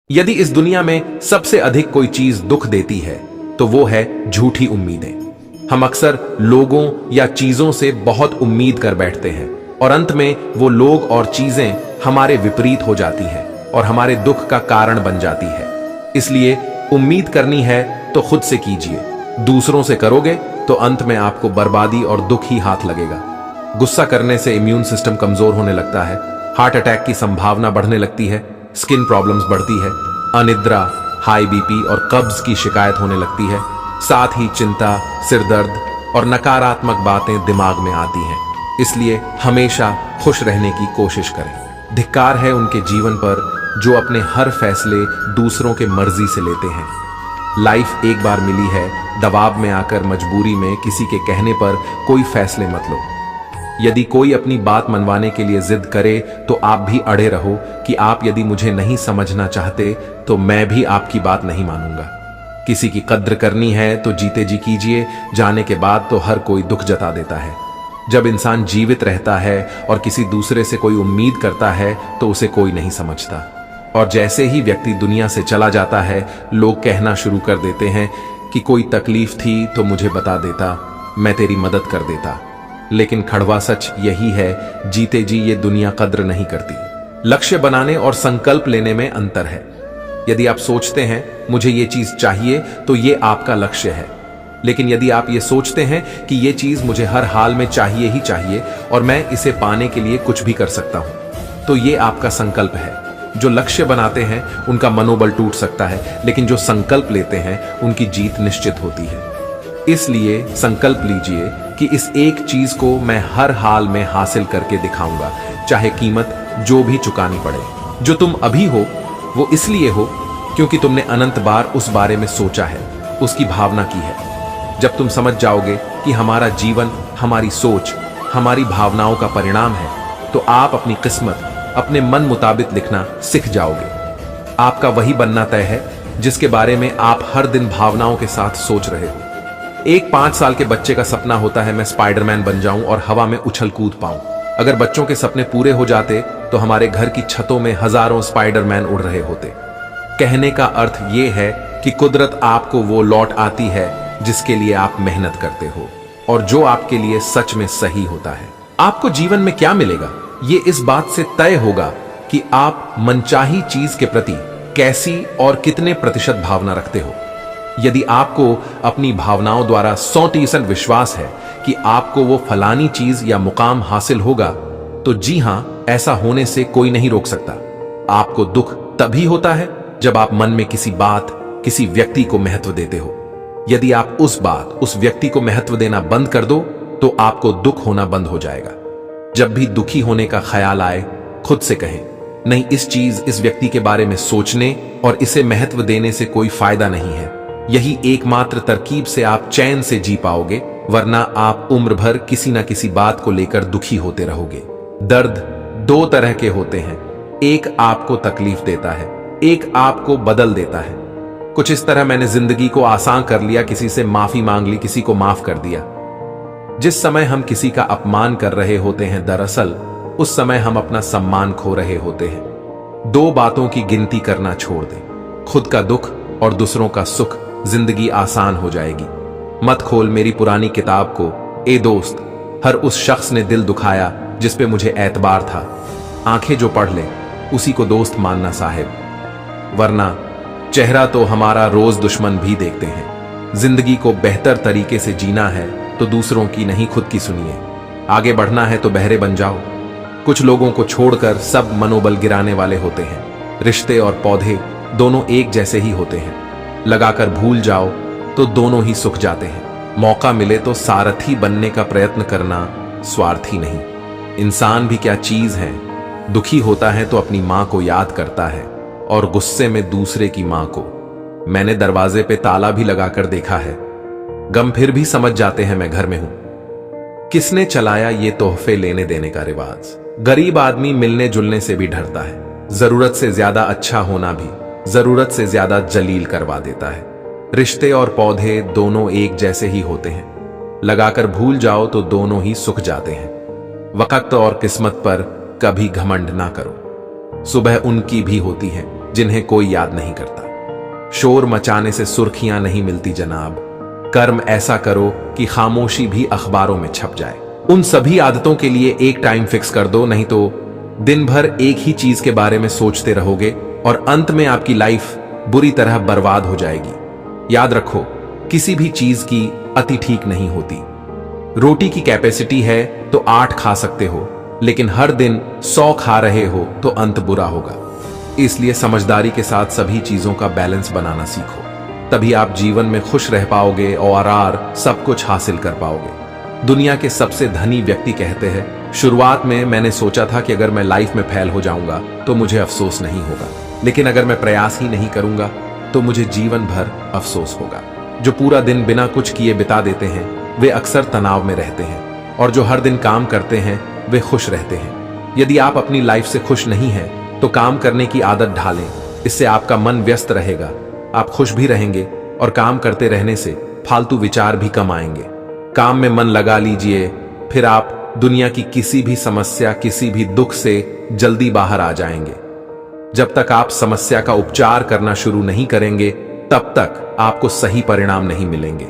यदि इस दुनिया में सबसे अधिक कोई चीज दुख देती है तो वो है झूठी उम्मीदें। हम अक्सर लोगों या चीजों से बहुत उम्मीद कर बैठते हैं और अंत में वो लोग और चीजें हमारे विपरीत हो जाती हैं और हमारे दुख का कारण बन जाती है। इसलिए उम्मीद करनी है तो खुद से कीजिए, दूसरों से करोगे तो अंत में आपको बर्बादी और दुख ही हाथ लगेगा। गुस्सा करने से इम्यून सिस्टम कमजोर होने लगता है, हार्ट अटैक की संभावना बढ़ने लगती है, स्किन प्रॉब्लम्स बढ़ती है, अनिद्रा, हाई बीपी और कब्ज की शिकायत होने लगती है। साथ ही चिंता, सिरदर्द और नकारात्मक बातें दिमाग में आती हैं। इसलिए हमेशा खुश रहने की कोशिश करें। धिक्कार है उनके जीवन पर जो अपने हर फैसले दूसरों के मर्जी से लेते हैं। लाइफ एक बार मिली है, दबाव में आकर मजबूरी में किसी के कहने पर कोई फैसले मत लो। यदि कोई अपनी बात मनवाने के लिए जिद करे तो आप भी अड़े रहो कि आप यदि मुझे नहीं समझना चाहते तो मैं भी आपकी बात नहीं मानूंगा। किसी की कद्र करनी है तो जीते जी कीजिए, जाने के बाद तो हर कोई दुख जता देता है। जब इंसान जीवित रहता है और किसी दूसरे से कोई उम्मीद करता है तो उसे कोई नहीं समझता, और जैसे ही व्यक्ति दुनिया से चला जाता है लोग कहना शुरू कर देते हैं कि कोई तकलीफ थी तो मुझे बता देता, मैं तेरी मदद कर देता। लेकिन कड़वा सच यही है, जीते जी ये दुनिया कद्र नहीं करती। लक्ष्य बनाने और संकल्प लेने में अंतर है। यदि आप सोचते हैं मुझे ये चीज चाहिए तो ये आपका लक्ष्य है, लेकिन यदि आप ये सोचते हैं कि ये चीज मुझे हर हाल में चाहिए ही चाहिए और मैं इसे पाने के लिए कुछ भी कर सकता हूं, तो ये आपका संकल्प है। जो लक्ष्य बनाते हैं उनका मनोबल टूट सकता है, लेकिन जो संकल्प लेते हैं उनकी जीत निश्चित होती है। इसलिए संकल्प लीजिए कि इस एक चीज को मैं हर हाल में हासिल करके दिखाऊंगा, चाहे कीमत जो भी चुकानी पड़े। जो तुम अभी हो वो इसलिए हो क्योंकि तुमने अनंत बार उस बारे में सोचा है, उसकी भावना की है। जब तुम समझ जाओगे कि हमारा जीवन हमारी सोच, हमारी भावनाओं का परिणाम है, तो आप अपनी किस्मत अपने मन मुताबिक लिखना सीख जाओगे। आपका वही बनना तय है जिसके बारे में आप हर दिन भावनाओं के साथ सोच रहे हो। एक 5 साल के बच्चे का सपना होता है मैं स्पाइडरमैन बन जाऊं और हवा में उछल कूद पाऊं। अगर बच्चों के सपने पूरे हो जाते तो हमारे घर की छतों में हजारों स्पाइडरमैन उड़ रहे होते। कहने का अर्थ यह है कि कुदरत आपको वो लौट आती है जिसके लिए आप मेहनत करते हो और जो आपके लिए सच में सही होता है। आपको जीवन में क्या मिलेगा ये इस बात से तय होगा कि आप मनचाही चीज के प्रति कैसी और कितने प्रतिशत भावना रखते हो। यदि आपको अपनी भावनाओं द्वारा 100% विश्वास है कि आपको वो फलानी चीज या मुकाम हासिल होगा, तो जी हां, ऐसा होने से कोई नहीं रोक सकता। आपको दुख तभी होता है जब आप मन में किसी बात, किसी व्यक्ति को महत्व देते हो। यदि आप उस बात, उस व्यक्ति को महत्व देना बंद कर दो तो आपको दुख होना बंद हो जाएगा। जब भी दुखी होने का ख्याल आए खुद से कहें, नहीं, इस चीज, इस व्यक्ति के बारे में सोचने और इसे महत्व देने से कोई फायदा नहीं है। यही एकमात्र तरकीब से आप चैन से जी पाओगे, वरना आप उम्र भर किसी ना किसी बात को लेकर दुखी होते रहोगे। दर्द 2 तरह के होते हैं, एक आपको तकलीफ देता है, एक आपको बदल देता है। कुछ इस तरह मैंने जिंदगी को आसान कर लिया, किसी से माफी मांग ली, किसी को माफ कर दिया। जिस समय हम किसी का अपमान कर रहे होते हैं, दरअसल उस समय हम अपना सम्मान खो रहे होते हैं। 2 बातों की गिनती करना छोड़ दें, खुद का दुख और दूसरों का सुख, जिंदगी आसान हो जाएगी। मत खोल मेरी पुरानी किताब को, ए दोस्त, हर उस शख्स ने दिल दुखाया जिस पे मुझे एतबार था। आंखें जो पढ़ ले उसी को दोस्त मानना साहिब, वरना चेहरा तो हमारा रोज दुश्मन भी देखते हैं। जिंदगी को बेहतर तरीके से जीना है तो दूसरों की नहीं, खुद की सुनिए। आगे बढ़ना है तो बहरे बन जाओ। कुछ लोगों को छोड़कर सब मनोबल गिराने वाले होते हैं। रिश्ते और पौधे दोनों एक जैसे ही होते हैं। लगाकर भूल जाओ तो दोनों ही सूख जाते हैं। मौका मिले तो सारथी बनने का प्रयत्न करना, स्वार्थी नहीं। इंसान भी क्या चीज है, दुखी होता है तो अपनी मां को याद करता है और गुस्से में दूसरे की मां को। मैंने दरवाजे पे ताला भी लगाकर देखा है, गम फिर भी समझ जाते हैं मैं घर में हूं। किसने चलाया ये तोहफे लेने देने का रिवाज? गरीब आदमी मिलने जुलने से भी डरता है। जरूरत से ज्यादा अच्छा होना भी जरूरत से ज्यादा जलील करवा देता है। रिश्ते और पौधे दोनों एक जैसे ही होते हैं। लगाकर भूल जाओ तो दोनों ही सूख जाते हैं। वक्त और किस्मत पर कभी घमंड ना करो। सुबह उनकी भी होती है जिन्हें कोई याद नहीं करता। शोर मचाने से सुर्खियां नहीं मिलती जनाब, कर्म ऐसा करो कि खामोशी भी अखबारों में छप जाए। उन सभी आदतों के लिए एक टाइम फिक्स कर दो, नहीं तो दिन भर एक ही चीज के बारे में सोचते रहोगे और अंत में आपकी लाइफ बुरी तरह बर्बाद हो जाएगी। याद रखो, किसी भी चीज की अति ठीक नहीं होती। रोटी की कैपेसिटी है तो 8 खा सकते हो, लेकिन हर दिन 100 खा रहे हो तो अंत बुरा होगा। इसलिए समझदारी के साथ सभी चीजों का बैलेंस बनाना सीखो, तभी आप जीवन में खुश रह पाओगे और सब कुछ हासिल कर पाओगे। दुनिया के सबसे धनी व्यक्ति कहते हैं, शुरुआत में मैंने सोचा था कि अगर मैं लाइफ में फेल हो जाऊंगा तो मुझे अफसोस नहीं होगा, लेकिन अगर मैं प्रयास ही नहीं करूंगा तो मुझे जीवन भर अफसोस होगा। जो पूरा दिन बिना कुछ किए बिता देते हैं वे अक्सर तनाव में रहते हैं, और जो हर दिन काम करते हैं वे खुश रहते हैं। यदि आप अपनी लाइफ से खुश नहीं हैं तो काम करने की आदत ढालें, इससे आपका मन व्यस्त रहेगा, आप खुश भी रहेंगे और काम करते रहने से फालतू विचार भी कम आएंगे। काम में मन लगा लीजिए, फिर आप दुनिया की किसी भी समस्या, किसी भी दुख से जल्दी बाहर आ जाएंगे। जब तक आप समस्या का उपचार करना शुरू नहीं करेंगे तब तक आपको सही परिणाम नहीं मिलेंगे।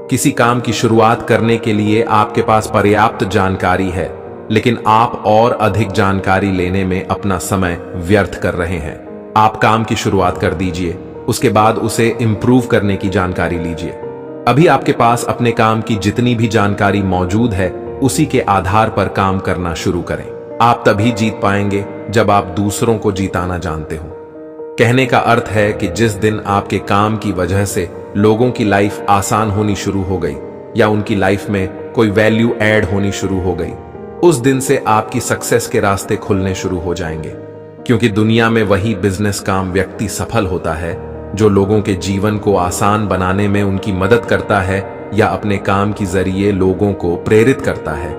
किसी काम की शुरुआत करने के लिए आपके पास पर्याप्त जानकारी है, लेकिन आप और अधिक जानकारी लेने में अपना समय व्यर्थ कर रहे हैं। आप काम की शुरुआत कर दीजिए, उसके बाद उसे इंप्रूव करने की जानकारी लीजिए। अभी आपके पास अपने काम की जितनी भी जानकारी मौजूद है उसी के आधार पर काम करना शुरू करें। आप तभी जीत पाएंगे जब आप दूसरों को जीताना जानते हो। कहने का अर्थ है कि जिस दिन आपके काम की वजह से लोगों की लाइफ आसान होनी शुरू हो गई या उनकी लाइफ में कोई वैल्यू ऐड होनी शुरू हो गई, उस दिन से आपकी सक्सेस के रास्ते खुलने शुरू हो जाएंगे। क्योंकि दुनिया में वही बिजनेस काम व्यक्ति सफल होता है जो लोगों के जीवन को आसान बनाने में उनकी मदद करता है या अपने काम के जरिए लोगों को प्रेरित करता है।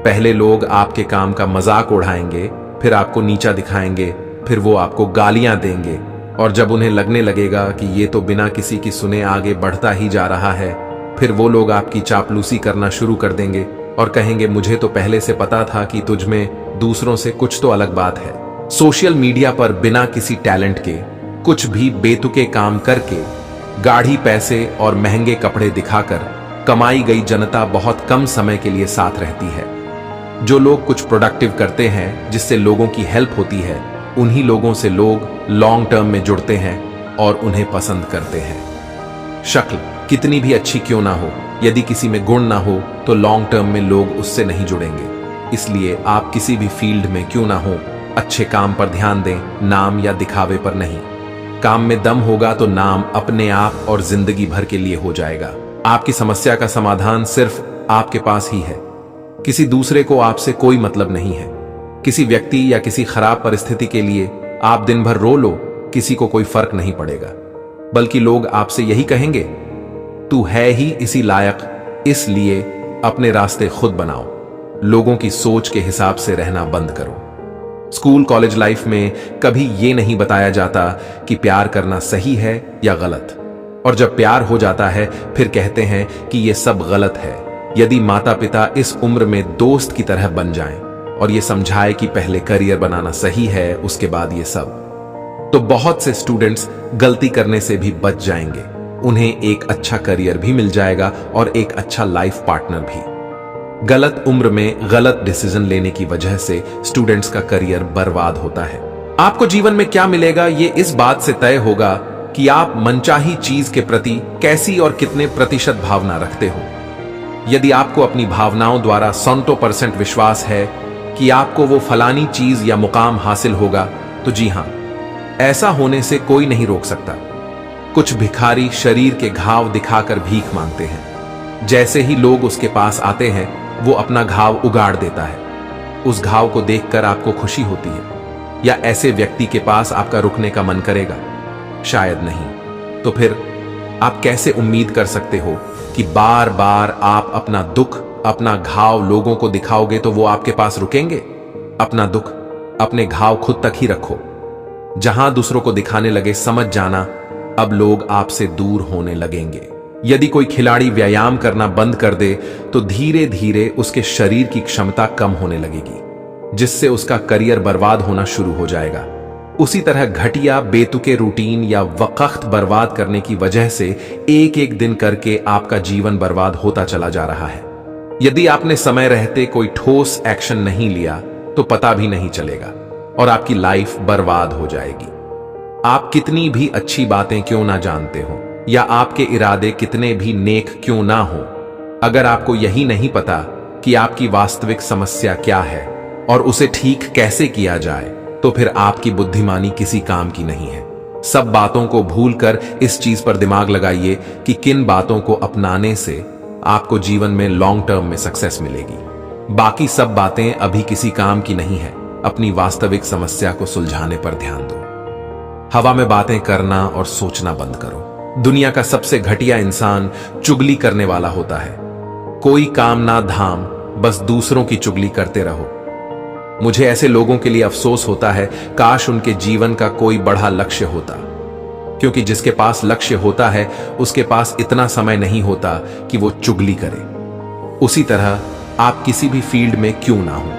पहले लोग आपके काम का मजाक उड़ाएंगे, फिर आपको नीचा दिखाएंगे, फिर वो आपको गालियां देंगे, और जब उन्हें लगने लगेगा कि ये तो बिना किसी की सुने आगे बढ़ता ही जा रहा है, फिर वो लोग आपकी चापलूसी करना शुरू कर देंगे और कहेंगे, मुझे तो पहले से पता था कि तुझ में दूसरों से कुछ तो अलग बात है। सोशल मीडिया पर बिना किसी टैलेंट के कुछ भी बेतुके काम करके, गाढ़ी पैसे और महंगे कपड़े दिखाकर कमाई गई जनता बहुत कम समय के लिए साथ रहती है। जो लोग कुछ प्रोडक्टिव करते हैं जिससे लोगों की हेल्प होती है, उन्हीं लोगों से लोग लॉन्ग टर्म में जुड़ते हैं और उन्हें पसंद करते हैं। शक्ल कितनी भी अच्छी क्यों ना हो, यदि किसी में गुण ना हो तो लॉन्ग टर्म में लोग उससे नहीं जुड़ेंगे। इसलिए आप किसी भी फील्ड में क्यों ना हो, अच्छे काम पर ध्यान दें, नाम या दिखावे पर नहीं। काम में दम होगा तो नाम अपने आप और जिंदगी भर के लिए हो जाएगा। आपकी समस्या का समाधान सिर्फ आपके पास ही है, किसी दूसरे को आपसे कोई मतलब नहीं है। किसी व्यक्ति या किसी खराब परिस्थिति के लिए आप दिन भर रो लो, किसी को कोई फर्क नहीं पड़ेगा, बल्कि लोग आपसे यही कहेंगे, तू है ही इसी लायक, इसलिए अपने रास्ते खुद बनाओ। लोगों की सोच के हिसाब से रहना बंद करो। स्कूल कॉलेज लाइफ में कभी ये नहीं बताया जाता कि प्यार करना सही है या गलत, और जब प्यार हो जाता है फिर कहते हैं कि ये सब गलत है। यदि माता पिता इस उम्र में दोस्त की तरह बन जाएं और ये समझाए कि पहले करियर बनाना सही है, उसके बाद ये सब, तो बहुत से स्टूडेंट्स गलती करने से भी बच जाएंगे। उन्हें एक अच्छा करियर भी मिल जाएगा और एक अच्छा लाइफ पार्टनर भी। गलत उम्र में गलत डिसीजन लेने की वजह से स्टूडेंट्स का करियर बर्बाद होता है। आपको जीवन में क्या मिलेगा ये इस बात से तय होगा कि आप मनचाही चीज के प्रति कैसी और कितने प्रतिशत भावना रखते हो। यदि आपको अपनी भावनाओं द्वारा 100% विश्वास है कि आपको वो फलानी चीज या मुकाम हासिल होगा, तो जी हां, ऐसा होने से कोई नहीं रोक सकता। कुछ भिखारी शरीर के घाव दिखाकर भीख मांगते हैं। जैसे ही लोग उसके पास आते हैं वो अपना घाव उगाड़ देता है। उस घाव को देखकर आपको खुशी होती है, या ऐसे व्यक्ति के पास आपका रुकने का मन करेगा? शायद नहीं। तो फिर आप कैसे उम्मीद कर सकते हो कि बार बार आप अपना दुख, अपना घाव लोगों को दिखाओगे तो वो आपके पास रुकेंगे? अपना दुख, अपने घाव खुद तक ही रखो। जहां दूसरों को दिखाने लगे, समझ जाना अब लोग आपसे दूर होने लगेंगे। यदि कोई खिलाड़ी व्यायाम करना बंद कर दे तो धीरे धीरे उसके शरीर की क्षमता कम होने लगेगी, जिससे उसका करियर बर्बाद होना शुरू हो जाएगा। उसी तरह घटिया बेतुके रूटीन या वक्त बर्बाद करने की वजह से एक एक दिन करके आपका जीवन बर्बाद होता चला जा रहा है। यदि आपने समय रहते कोई ठोस एक्शन नहीं लिया तो पता भी नहीं चलेगा और आपकी लाइफ बर्बाद हो जाएगी। आप कितनी भी अच्छी बातें क्यों ना जानते हो या आपके इरादे कितने भी नेक क्यों ना हो, अगर आपको यही नहीं पता कि आपकी वास्तविक समस्या क्या है और उसे ठीक कैसे किया जाए, तो फिर आपकी बुद्धिमानी किसी काम की नहीं है। सब बातों को भूलकर इस चीज पर दिमाग लगाइए कि किन बातों को अपनाने से आपको जीवन में लॉन्ग टर्म में सक्सेस मिलेगी। बाकी सब बातें अभी किसी काम की नहीं है। अपनी वास्तविक समस्या को सुलझाने पर ध्यान दो। हवा में बातें करना और सोचना बंद करो। दुनिया का सबसे घटिया इंसान चुगली करने वाला होता है। कोई काम ना धाम, बस दूसरों की चुगली करते रहो। मुझे ऐसे लोगों के लिए अफसोस होता है, काश उनके जीवन का कोई बड़ा लक्ष्य होता, क्योंकि जिसके पास लक्ष्य होता है उसके पास इतना समय नहीं होता कि वो चुगली करे। उसी तरह आप किसी भी फील्ड में क्यों ना हो,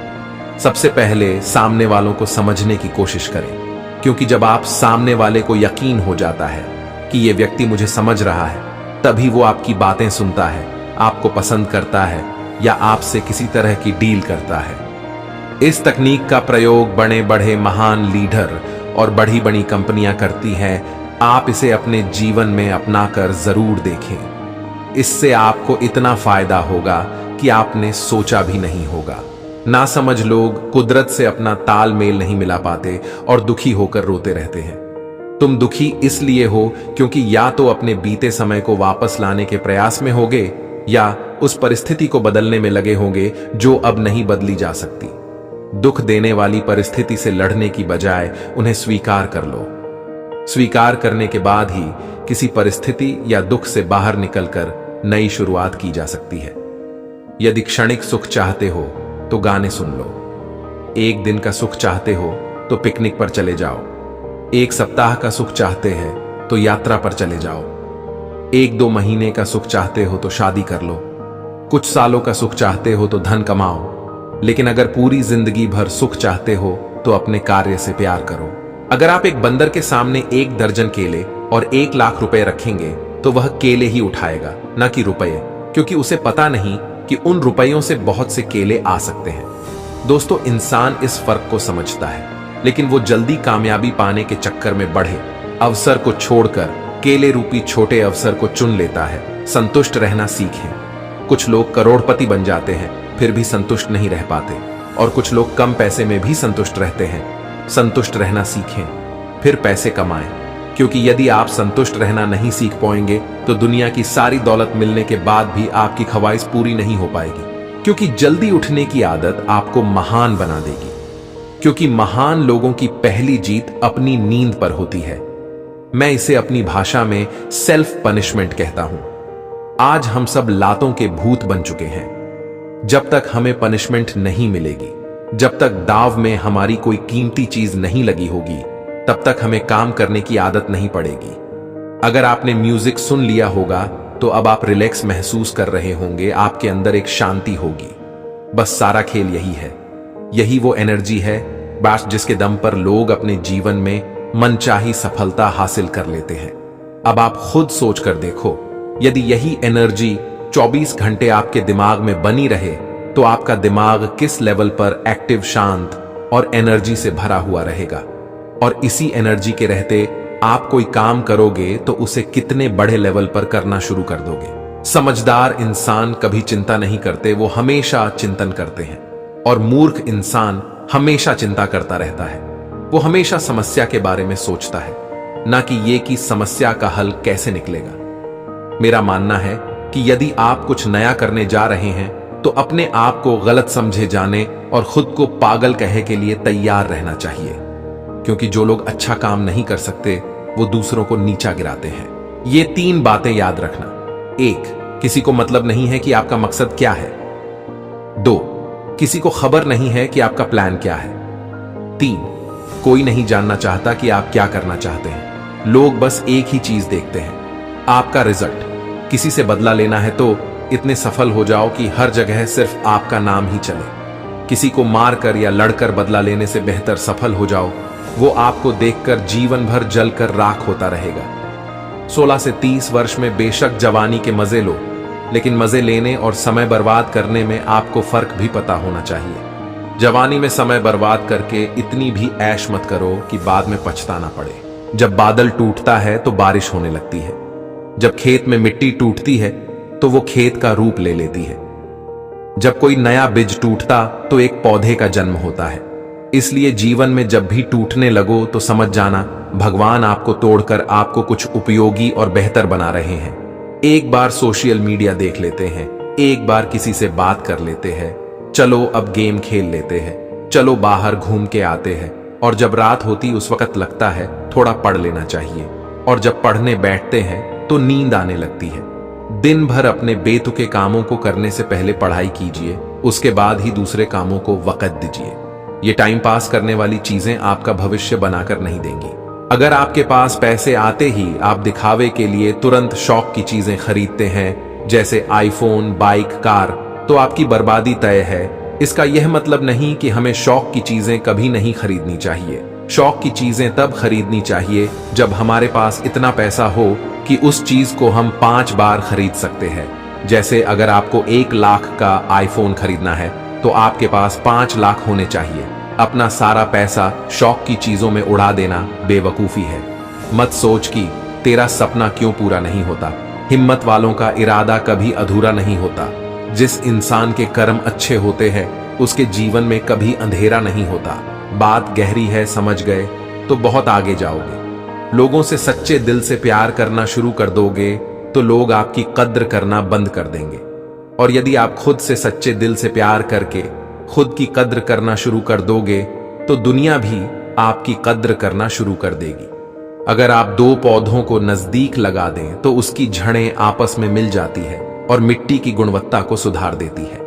सबसे पहले सामने वालों को समझने की कोशिश करें, क्योंकि जब आप सामने वाले को यकीन हो जाता है कि ये व्यक्ति मुझे समझ रहा है, तभी वो आपकी बातें सुनता है, आपको पसंद करता है या आपसे किसी तरह की डील करता है। इस तकनीक का प्रयोग बड़े बड़े महान लीडर और बड़ी बड़ी कंपनियां करती हैं। आप इसे अपने जीवन में अपनाकर जरूर देखें। इससे आपको इतना फायदा होगा कि आपने सोचा भी नहीं होगा। नासमझ लोग कुदरत से अपना तालमेल नहीं मिला पाते और दुखी होकर रोते रहते हैं। तुम दुखी इसलिए हो क्योंकि या तो अपने बीते समय को वापस लाने के प्रयास में होगे या उस परिस्थिति को बदलने में लगे होंगे जो अब नहीं बदली जा सकती। दुख देने वाली परिस्थिति से लड़ने की बजाय उन्हें स्वीकार कर लो। स्वीकार करने के बाद ही किसी परिस्थिति या दुख से बाहर निकलकर नई शुरुआत की जा सकती है। यदि क्षणिक सुख चाहते हो तो गाने सुन लो। एक दिन का सुख चाहते हो तो पिकनिक पर चले जाओ। एक सप्ताह का सुख चाहते हैं तो यात्रा पर चले जाओ। एक दो महीने का सुख चाहते हो तो शादी कर लो। कुछ सालों का सुख चाहते हो तो धन कमाओ। लेकिन अगर पूरी जिंदगी भर सुख चाहते हो तो अपने कार्य से प्यार करो। अगर आप एक बंदर के सामने 1 दर्जन केले और 1 लाख रुपए रखेंगे तो वह केले ही उठाएगा, न कि रुपए, क्योंकि उसे पता नहीं कि उन रुपयों से बहुत से केले आ सकते हैं। दोस्तों, इंसान इस फर्क को समझता है, लेकिन वो जल्दी कामयाबी पाने के चक्कर में बढ़े अवसर को छोड़कर केले रूपी छोटे अवसर को चुन लेता है। संतुष्ट रहना सीखें। कुछ लोग करोड़पति बन जाते हैं फिर भी संतुष्ट नहीं रह पाते, और कुछ लोग कम पैसे में भी संतुष्ट रहते हैं। संतुष्ट रहना सीखें, फिर पैसे कमाएं, क्योंकि यदि आप संतुष्ट रहना नहीं सीख पाएंगे तो दुनिया की सारी दौलत मिलने के बाद भी आपकी ख्वाहिश पूरी नहीं हो पाएगी। क्योंकि जल्दी उठने की आदत आपको महान बना देगी, क्योंकि महान लोगों की पहली जीत अपनी नींद पर होती है। मैं इसे अपनी भाषा में सेल्फ पनिशमेंट कहता हूं। आज हम सब लातों के भूत बन चुके हैं। जब तक हमें पनिशमेंट नहीं मिलेगी, जब तक दाव में हमारी कोई कीमती चीज नहीं लगी होगी, तब तक हमें काम करने की आदत नहीं पड़ेगी। अगर आपने म्यूजिक सुन लिया होगा तो अब आप रिलैक्स महसूस कर रहे होंगे, आपके अंदर एक शांति होगी। बस सारा खेल यही है। यही वो एनर्जी है बस जिसके दम पर लोग अपने जीवन में मनचाही सफलता हासिल कर लेते हैं। अब आप खुद सोच कर देखो, यदि यही एनर्जी 24 घंटे आपके दिमाग में बनी रहे तो आपका दिमाग किस लेवल पर एक्टिव, शांत और एनर्जी से भरा हुआ रहेगा। और इसी एनर्जी के रहते आप कोई काम करोगे तो उसे कितने बड़े लेवल पर करना शुरू कर दोगे। समझदार इंसान कभी चिंता नहीं करते, वो हमेशा चिंतन करते हैं। और मूर्ख इंसान हमेशा चिंता करता रहता है। वो हमेशा समस्या के बारे में सोचता है, ना कि ये कि समस्या का हल कैसे निकलेगा। मेरा मानना है कि यदि आप कुछ नया करने जा रहे हैं तो अपने आप को गलत समझे जाने और खुद को पागल कहे के लिए तैयार रहना चाहिए, क्योंकि जो लोग अच्छा काम नहीं कर सकते वो दूसरों को नीचा गिराते हैं। ये 3 बातें याद रखना। 1, किसी को मतलब नहीं है कि आपका मकसद क्या है। 2, किसी को खबर नहीं है कि आपका प्लान क्या है। 3, कोई नहीं जानना चाहता कि आप क्या करना चाहते हैं। लोग बस एक ही चीज देखते हैं, आपका रिजल्ट। किसी से बदला लेना है तो इतने सफल हो जाओ कि हर जगह सिर्फ आपका नाम ही चले। किसी को मारकर या लड़कर बदला लेने से बेहतर सफल हो जाओ वो आपको देखकर जीवन भर जलकर राख होता रहेगा। 16 से 30 वर्ष में बेशक जवानी के मजे लो, लेकिन मजे लेने और समय बर्बाद करने में आपको फर्क भी पता होना चाहिए। जवानी में समय बर्बाद करके इतनी भी ऐश मत करो कि बाद में पछताना पड़े। जब बादल टूटता है तो बारिश होने लगती है। जब खेत में मिट्टी टूटती है तो वो खेत का रूप ले लेती है। जब कोई नया बीज टूटता तो एक पौधे का जन्म होता है। इसलिए जीवन में जब भी टूटने लगो तो समझ जाना भगवान आपको तोड़कर आपको कुछ उपयोगी और बेहतर बना रहे हैं। एक बार सोशल मीडिया देख लेते हैं, एक बार किसी से बात कर लेते हैं, चलो अब गेम खेल लेते हैं, चलो बाहर घूम के आते हैं, और जब रात होती उस वक्त लगता है थोड़ा पढ़ लेना चाहिए, और जब पढ़ने बैठते हैं तो नींद आने लगती है। दिन भर अपने बेतुके कामों को करने से पहले पढ़ाई कीजिए, उसके बाद ही दूसरे कामों को वक्त दीजिए। ये टाइम पास करने वाली चीजें आपका भविष्य बनाकर नहीं देंगी। अगर आपके पास पैसे आते ही आप दिखावे के लिए तुरंत शौक की चीजें खरीदते हैं, जैसे आईफोन, बाइक, कार, तो आपकी बर्बादी तय है। इसका यह मतलब नहीं कि हमें शौक की चीजें कभी नहीं खरीदनी चाहिए। शौक की चीजें तब खरीदनी चाहिए जब हमारे पास इतना पैसा हो कि उस चीज को हम 5 बार खरीद सकते हैं। जैसे अगर आपको 1 लाख का आईफोन खरीदना है तो आपके पास 5 लाख होने चाहिए। अपना सारा पैसा शौक की चीजों में उड़ा देना बेवकूफी है। मत सोच कि तेरा सपना क्यों पूरा नहीं होता। हिम्मत वालों का इरादा कभी अधूरा नहीं होता। जिस इंसान के कर्म अच्छे होते हैं उसके जीवन में कभी अंधेरा नहीं होता। बात गहरी है, समझ गए तो बहुत आगे जाओगे। लोगों से सच्चे दिल से प्यार करना शुरू कर दोगे तो लोग आपकी कद्र करना बंद कर देंगे, और यदि आप खुद से सच्चे दिल से प्यार करके खुद की कद्र करना शुरू कर दोगे तो दुनिया भी आपकी कद्र करना शुरू कर देगी। अगर आप 2 पौधों को नजदीक लगा दें तो उसकी जड़ें आपस में मिल जाती है और मिट्टी की गुणवत्ता को सुधार देती है।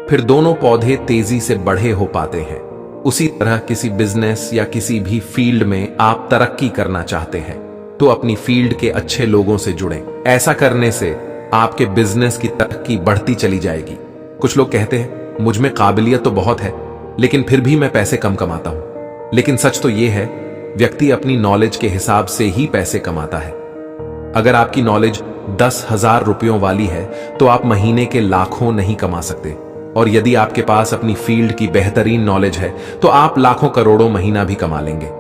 फिर दोनों पौधे तेजी से बढ़े हो पाते हैं। उसी तरह किसी बिजनेस या किसी भी फील्ड में आप तरक्की करना चाहते हैं तो अपनी फील्ड के अच्छे लोगों से जुड़ें। ऐसा करने से आपके बिजनेस की तरक्की बढ़ती चली जाएगी। कुछ लोग कहते हैं मुझ में काबिलियत तो बहुत है लेकिन फिर भी मैं पैसे कम कमाता हूं। लेकिन सच तो यह है व्यक्ति अपनी नॉलेज के हिसाब से ही पैसे कमाता है। अगर आपकी नॉलेज 10,000 रुपयों वाली है तो आप महीने के लाखों नहीं कमा सकते, और यदि आपके पास अपनी फील्ड की बेहतरीन नॉलेज है तो आप लाखों करोड़ों महीना भी कमा लेंगे।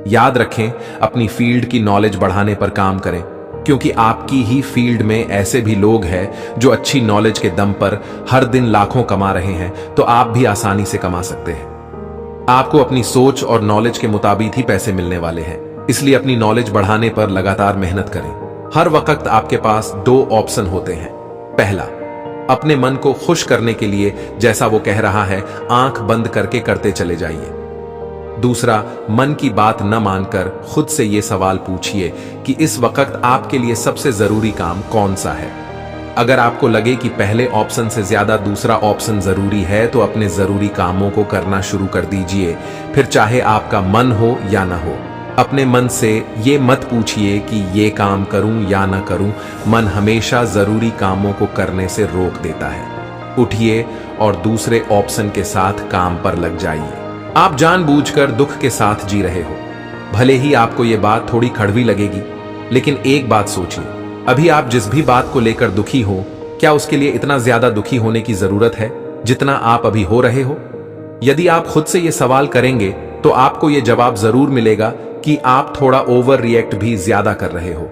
याद रखें, अपनी फील्ड की नॉलेज बढ़ाने पर काम करें, क्योंकि आपकी ही फील्ड में ऐसे भी लोग हैं जो अच्छी नॉलेज के दम पर हर दिन लाखों कमा रहे हैं, तो आप भी आसानी से कमा सकते हैं। आपको अपनी सोच और नॉलेज के मुताबिक ही पैसे मिलने वाले हैं, इसलिए अपनी नॉलेज बढ़ाने पर लगातार मेहनत करें। हर वक्त आपके पास 2 ऑप्शन होते हैं। पहला, अपने मन को खुश करने के लिए जैसा वो कह रहा है आंख बंद करके करते चले जाइए। दूसरा, मन की बात न मानकर खुद से ये सवाल पूछिए कि इस वक्त आपके लिए सबसे जरूरी काम कौन सा है। अगर आपको लगे कि पहले ऑप्शन से ज्यादा दूसरा ऑप्शन जरूरी है तो अपने जरूरी कामों को करना शुरू कर दीजिए, फिर चाहे आपका मन हो या ना हो। अपने मन से ये मत पूछिए कि ये काम करूं या ना करूं। मन हमेशा जरूरी कामों को करने से रोक देता है। उठिए और दूसरे ऑप्शन के साथ काम पर लग जाइए। आप जानबूझकर दुख के साथ जी रहे हो। भले ही आपको यह बात थोड़ी कड़वी लगेगी, लेकिन एक बात सोचिए, अभी आप जिस भी बात को लेकर दुखी हो, क्या उसके लिए इतना ज्यादा दुखी होने की जरूरत है जितना आप अभी हो रहे हो? यदि आप खुद से यह सवाल करेंगे तो आपको यह जवाब जरूर मिलेगा कि आप थोड़ा ओवर रिएक्ट भी ज्यादा कर रहे हो,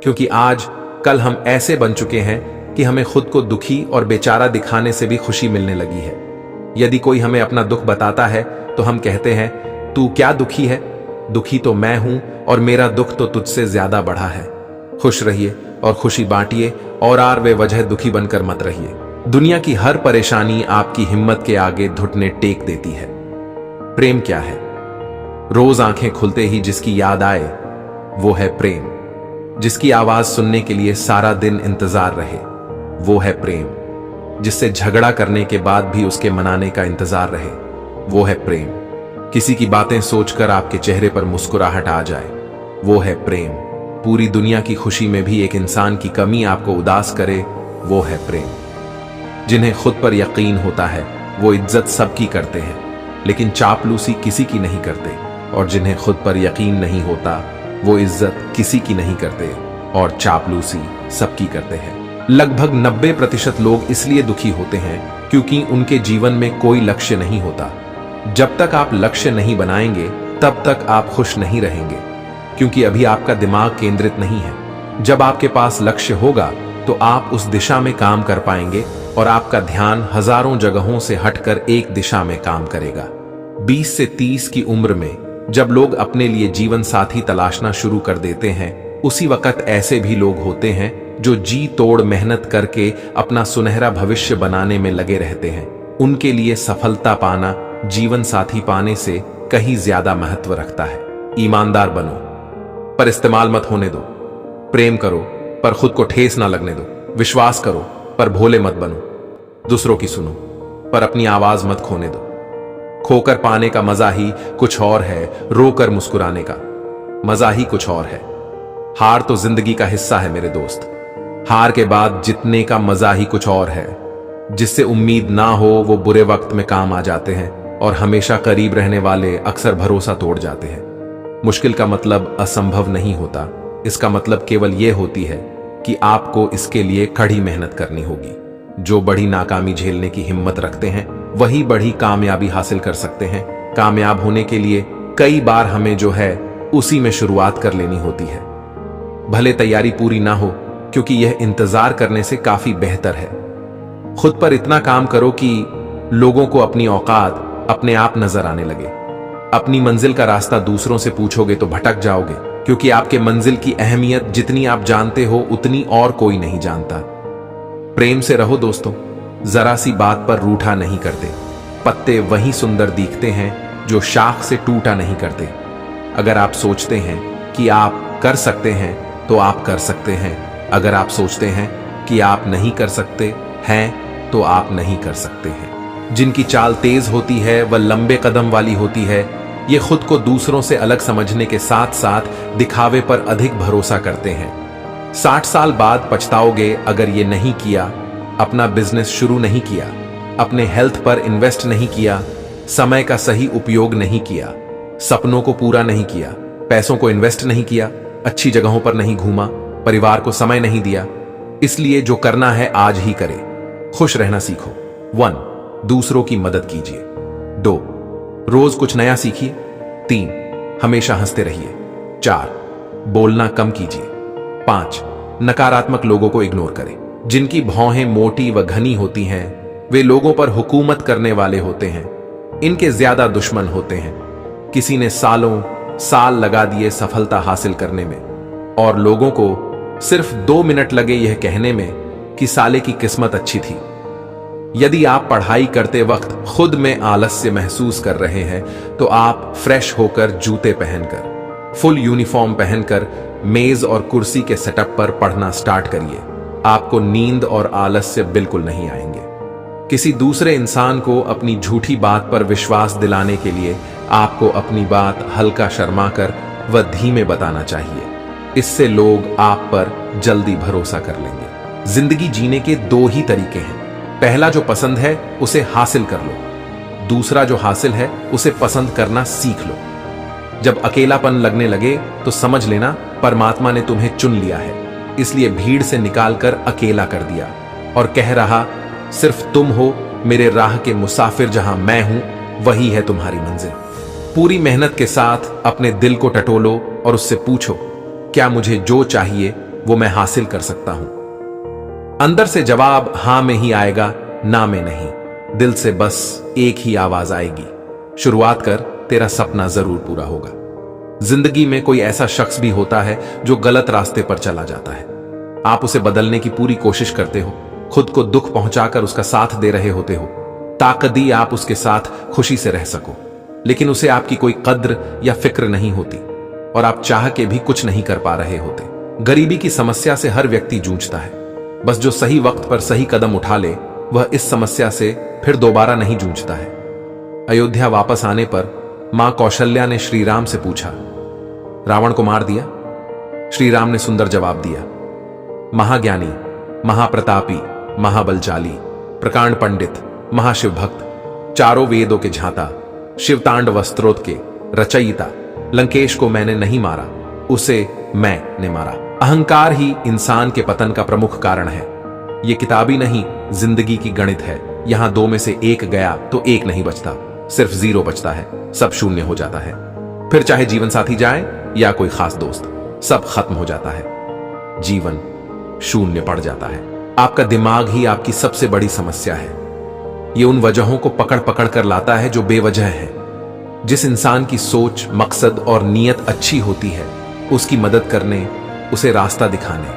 क्योंकि आज कल हम ऐसे बन चुके हैं कि हमें खुद को दुखी और बेचारा दिखाने से भी खुशी मिलने लगी है। यदि कोई हमें अपना दुख बताता है तो हम कहते हैं, तू क्या दुखी है? दुखी तो मैं हूं और मेरा दुख तो तुझसे ज्यादा बढ़ा है। खुश रहिए और खुशी बांटिए, और आर वे वजह दुखी बनकर मत रहिए। दुनिया की हर परेशानी आपकी हिम्मत के आगे घुटने टेक देती है। प्रेम क्या है? रोज आंखें खुलते ही जिसकी याद आए वो है प्रेम। जिसकी आवाज सुनने के लिए सारा दिन इंतजार रहे वो है प्रेम। जिससे झगड़ा करने के बाद भी उसके मनाने का इंतजार रहे वो है प्रेम। किसी की बातें सोचकर आपके चेहरे पर मुस्कुराहट आ जाए वो है प्रेम। पूरी दुनिया की खुशी में भी एक इंसान की कमी आपको उदास करे वो है प्रेम। जिन्हें खुद पर यकीन होता है वो इज्जत सबकी करते हैं, लेकिन चापलूसी किसी की नहीं करते। और जिन्हें खुद पर यकीन नहीं होता वो इज्जत किसी की नहीं करते और चापलूसी सबकी करते हैं। लगभग 90% लोग इसलिए दुखी होते हैं क्योंकि उनके जीवन में कोई लक्ष्य नहीं होता। जब तक आप लक्ष्य नहीं बनाएंगे तब तक आप खुश नहीं रहेंगे, क्योंकि अभी आपका दिमाग केंद्रित नहीं है। जब आपके पास लक्ष्य होगा तो आप उस दिशा में काम कर पाएंगे और आपका ध्यान हजारों जगहों से हटकर एक दिशा में काम करेगा। 20 से 30 की उम्र में जब लोग अपने लिए जीवन साथी तलाशना शुरू कर देते हैं, उसी वक्त ऐसे भी लोग होते हैं जो जी तोड़ मेहनत करके अपना सुनहरा भविष्य बनाने में लगे रहते हैं। उनके लिए सफलता पाना जीवन साथी पाने से कहीं ज्यादा महत्व रखता है। ईमानदार बनो पर इस्तेमाल मत होने दो। प्रेम करो पर खुद को ठेस ना लगने दो। विश्वास करो पर भोले मत बनो। दूसरों की सुनो पर अपनी आवाज मत खोने दो। खोकर पाने का मजा ही कुछ और है, रोकर मुस्कुराने का मजा ही कुछ और है। हार तो जिंदगी का हिस्सा है मेरे दोस्त। हार के बाद जितने का मजा ही कुछ और है। जिससे उम्मीद ना हो वो बुरे वक्त में काम आ जाते हैं और हमेशा करीब रहने वाले अक्सर भरोसा तोड़ जाते हैं। मुश्किल का मतलब असंभव नहीं होता, इसका मतलब केवल यह होती है कि आपको इसके लिए कड़ी मेहनत करनी होगी। जो बड़ी नाकामी झेलने की हिम्मत रखते हैं वही बड़ी कामयाबी हासिल कर सकते हैं। कामयाब होने के लिए कई बार हमें जो है उसी में शुरुआत कर लेनी होती है। भले तैयारी पूरी ना हो, क्योंकि यह इंतजार करने से काफी बेहतर है। खुद पर इतना काम करो कि लोगों को अपनी औकात अपने आप नजर आने लगे। अपनी मंजिल का रास्ता दूसरों से पूछोगे तो भटक जाओगे, क्योंकि आपके मंजिल की अहमियत जितनी आप जानते हो उतनी और कोई नहीं जानता। प्रेम से रहो दोस्तों, जरा सी बात पर रूठा नहीं करते। पत्ते वही सुंदर दिखते हैं जो शाख से टूटा नहीं करते। अगर आप सोचते हैं कि आप कर सकते हैं तो आप कर सकते हैं। अगर आप सोचते हैं कि आप नहीं कर सकते हैं तो आप नहीं कर सकते हैं। जिनकी चाल तेज होती है वह लंबे कदम वाली होती है। ये खुद को दूसरों से अलग समझने के साथ साथ दिखावे पर अधिक भरोसा करते हैं। 60 साल बाद पछताओगे अगर ये नहीं किया, अपना बिजनेस शुरू नहीं किया, अपने हेल्थ पर इन्वेस्ट नहीं किया, समय का सही उपयोग नहीं किया, सपनों को पूरा नहीं किया, पैसों को इन्वेस्ट नहीं किया, अच्छी जगहों पर नहीं घूमा, परिवार को समय नहीं दिया। इसलिए जो करना है आज ही करें। खुश रहना सीखो। 1. दूसरों की मदद कीजिए। 2. रोज कुछ नया सीखिए। 3. हमेशा हंसते रहिए। 4. बोलना कम कीजिए। 5. नकारात्मक लोगों को इग्नोर करें। जिनकी भौहें मोटी व घनी होती हैं वे लोगों पर हुकूमत करने वाले होते हैं। इनके ज्यादा दुश्मन होते हैं। किसी ने सालों साल लगा दिए सफलता हासिल करने में और लोगों को सिर्फ 2 मिनट लगे यह कहने में कि साले की किस्मत अच्छी थी। यदि आप पढ़ाई करते वक्त खुद में आलस्य महसूस कर रहे हैं तो आप फ्रेश होकर, जूते पहनकर, फुल यूनिफॉर्म पहनकर मेज और कुर्सी के सेटअप पर पढ़ना स्टार्ट करिए। आपको नींद और आलस्य बिल्कुल नहीं आएंगे। किसी दूसरे इंसान को अपनी झूठी बात पर विश्वास दिलाने के लिए आपको अपनी बात हल्का शर्माकर व धीमे बताना चाहिए। इससे लोग आप पर जल्दी भरोसा कर लेंगे। जिंदगी जीने के 2 ही तरीके हैं। पहला जो पसंद है उसे हासिल कर लो, दूसरा जो हासिल है उसे पसंद करना सीख लो। जब अकेलापन लगने लगे तो समझ लेना परमात्मा ने तुम्हें चुन लिया है, इसलिए भीड़ से निकालकर अकेला कर दिया और कह रहा सिर्फ तुम हो मेरे राह के मुसाफिर, जहां मैं हूं वही है तुम्हारी मंजिल। पूरी मेहनत के साथ अपने दिल को टटोलो और उससे पूछो, क्या मुझे जो चाहिए वो मैं हासिल कर सकता हूं? अंदर से जवाब हां में ही आएगा, ना में नहीं। दिल से बस एक ही आवाज आएगी, शुरुआत कर, तेरा सपना जरूर पूरा होगा। जिंदगी में कोई ऐसा शख्स भी होता है जो गलत रास्ते पर चला जाता है। आप उसे बदलने की पूरी कोशिश करते हो, खुद को दुख पहुंचाकर उसका साथ दे रहे होते हो, ताकदी आप उसके साथ खुशी से रह सको, लेकिन उसे आपकी कोई कद्र या फिक्र नहीं होती और आप चाह के भी कुछ नहीं कर पा रहे होते। गरीबी की समस्या से हर व्यक्ति जूझता है, बस जो सही वक्त पर सही कदम उठा ले वह इस समस्या से फिर दोबारा नहीं जूझता है। अयोध्या वापस आने पर मां कौशल्या ने श्री राम से पूछा, रावण को मार दिया? श्री राम ने सुंदर जवाब दिया, महाज्ञानी, महाप्रतापी, महाबलशाली, प्रकांड पंडित, महाशिव भक्त, चारों वेदों के झांता, शिवतांड वस्त्रोत के, रचयिता, लंकेश को मैंने नहीं मारा, उसे मैंने मारा। अहंकार ही इंसान के पतन का प्रमुख कारण है। ये किताबी नहीं, जिंदगी की गणित है। यहां दो में से एक गया तो एक नहीं बचता, सिर्फ जीरो बचता है, सब शून्य हो जाता है। फिर चाहे जीवन साथी जाए या कोई खास दोस्त, सब खत्म हो जाता है, जीवन शून्य पड़ जाता है। आपका दिमाग ही आपकी सबसे बड़ी समस्या है। ये उन वजहों को पकड़ पकड़ कर लाता है जो बेवजह है। जिस इंसान की सोच, मकसद और नीयत अच्छी होती है, उसकी मदद करने, उसे रास्ता दिखाने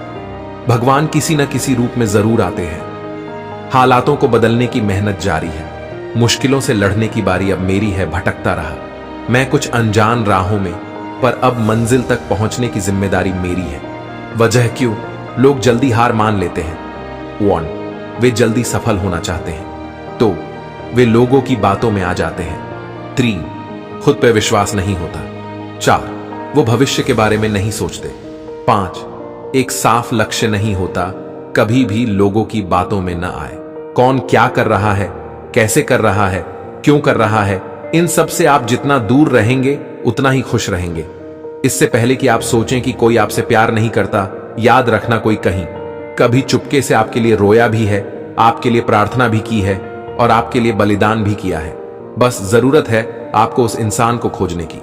भगवान किसी न किसी रूप में जरूर आते हैं। हालातों को बदलने की मेहनत जारी है। मुश्किलों से लड़ने की बारी अब मेरी है। भटकता रहा मैं कुछ अनजान राहों में, पर अब मंजिल तक पहुंचने की जिम्मेदारी मेरी है। वजह क्यों? लोग जल्दी हार मान लेते हैं। 1, वे जल्दी सफल होना चाहते हैं। 2, वे लोगों की बातों में आ जाते हैं। 3, खुद पे विश्वास नहीं होता। 4, वो भविष्य के बारे में नहीं सोचते। 5, एक साफ लक्ष्य नहीं होता, कभी भी लोगों की बातों में न आए। कौन क्या कर रहा है, कैसे कर रहा है, क्यों कर रहा है, इन सब से आप जितना दूर रहेंगे उतना ही खुश रहेंगे। इससे पहले कि आप सोचें कि कोई आपसे प्यार नहीं करता, याद रखना कोई कभी चुपके से आपके लिए रोया भी है, आपके लिए प्रार्थना भी की है और आपके लिए बलिदान भी किया है। बस जरूरत है आपको उस इंसान को खोजने की।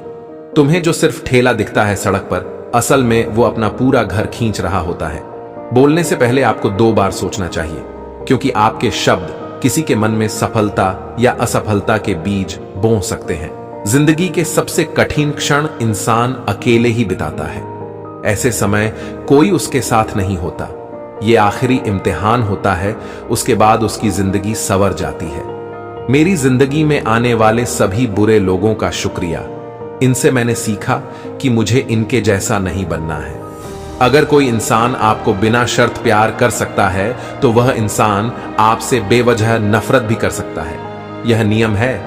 तुम्हें जो सिर्फ ठेला दिखता है सड़क पर, असल में वो अपना पूरा घर खींच रहा होता है। बोलने से पहले आपको 2 बार सोचना चाहिए, क्योंकि आपके शब्द किसी के मन में सफलता या असफलता के बीज बो सकते हैं। जिंदगी के सबसे कठिन क्षण इंसान अकेले ही बिताता है। ऐसे समय कोई उसके साथ नहीं होता। ये आखिरी इम्तिहान होता है, उसके बाद उसकी जिंदगी संवर जाती है। मेरी जिंदगी में आने वाले सभी बुरे लोगों का शुक्रिया। इनसे मैंने सीखा कि मुझे इनके जैसा नहीं बनना है। अगर कोई इंसान आपको बिना शर्त प्यार कर सकता है, तो वह इंसान आपसे बेवजह नफरत भी कर सकता है। यह नियम है,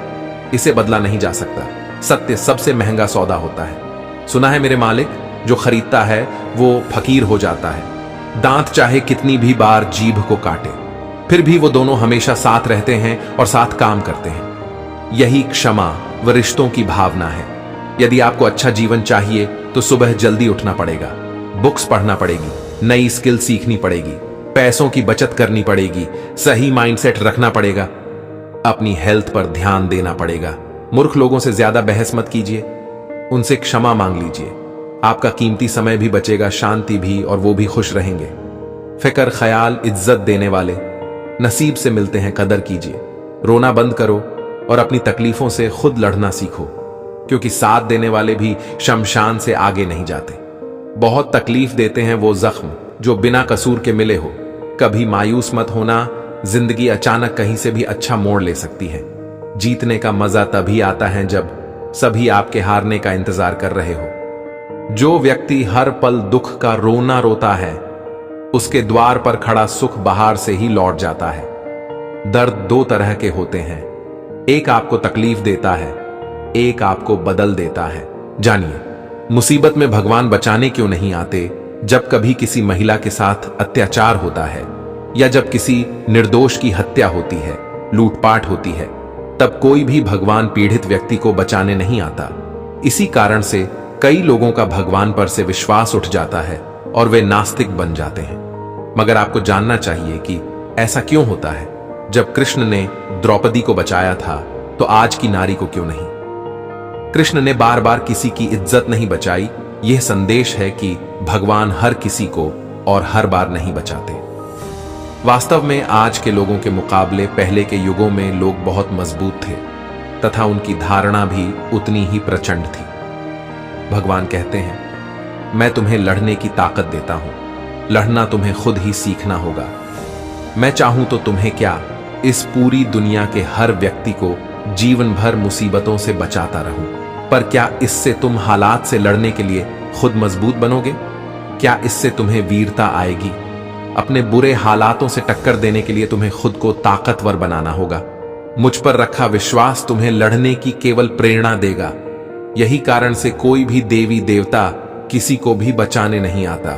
इसे बदला नहीं जा सकता। सत्य सबसे महंगा सौदा होता है। सुना है मेरे मालिक, जो खरीदता है वो फकीर हो जाता है। दांत चाहे कितनी भी बार जीभ को काटे, फिर भी वो दोनों हमेशा साथ रहते हैं और साथ काम करते हैं। यही क्षमा व रिश्तों की भावना है। यदि आपको अच्छा जीवन चाहिए तो सुबह जल्दी उठना पड़ेगा, बुक्स पढ़ना पड़ेगी, नई स्किल सीखनी पड़ेगी, पैसों की बचत करनी पड़ेगी, सही माइंडसेट रखना पड़ेगा, अपनी हेल्थ पर ध्यान देना पड़ेगा। मूर्ख लोगों से ज्यादा बहस मत कीजिए, उनसे क्षमा मांग लीजिए। आपका कीमती समय भी बचेगा, शांति भी, और वो भी खुश रहेंगे। फिक्र, ख्याल, इज्जत देने वाले नसीब से मिलते हैं, कदर कीजिए। रोना बंद करो और अपनी तकलीफों से खुद लड़ना सीखो, क्योंकि साथ देने वाले भी शमशान से आगे नहीं जाते। बहुत तकलीफ देते हैं वो जख्म जो बिना कसूर के मिले हो। कभी मायूस मत होना, जिंदगी अचानक कहीं से भी अच्छा मोड़ ले सकती है। जीतने का मजा तभी आता है जब सभी आपके हारने का इंतजार कर रहे हो। जो व्यक्ति हर पल दुख का रोना रोता है, उसके द्वार पर खड़ा सुख बाहर से ही लौट जाता है। दर्द 2 तरह के होते हैं, एक आपको तकलीफ देता है, एक आपको बदल देता है। जानिए, मुसीबत में भगवान बचाने क्यों नहीं आते? जब कभी किसी महिला के साथ अत्याचार होता है या जब किसी निर्दोष की हत्या होती है, लूटपाट होती है, तब कोई भी भगवान पीड़ित व्यक्ति को बचाने नहीं आता। इसी कारण से कई लोगों का भगवान पर से विश्वास उठ जाता है और वे नास्तिक बन जाते हैं। मगर आपको जानना चाहिए कि ऐसा क्यों होता है। जब कृष्ण ने द्रौपदी को बचाया था, तो आज की नारी को क्यों नहीं? कृष्ण ने बार बार किसी की इज्जत नहीं बचाई। यह संदेश है कि भगवान हर किसी को और हर बार नहीं बचाते। वास्तव में आज के लोगों के मुकाबले पहले के युगों में लोग बहुत मजबूत थे तथा उनकी धारणा भी उतनी ही प्रचंड थी। भगवान कहते हैं, मैं तुम्हें लड़ने की ताकत देता हूं, लड़ना तुम्हें खुद ही सीखना होगा। मैं चाहूं तो तुम्हें क्या, इस पूरी दुनिया के हर व्यक्ति को जीवन भर मुसीबतों से बचाता रहूं। पर क्या इससे तुम हालात से लड़ने के लिए खुद मजबूत बनोगे? क्या इससे तुम्हें वीरता आएगी? अपने बुरे हालातों से टक्कर देने के लिए तुम्हें खुद को ताकतवर बनाना होगा। मुझ पर रखा विश्वास तुम्हें लड़ने की केवल प्रेरणा देगा। यही कारण से कोई भी देवी देवता किसी को भी बचाने नहीं आता।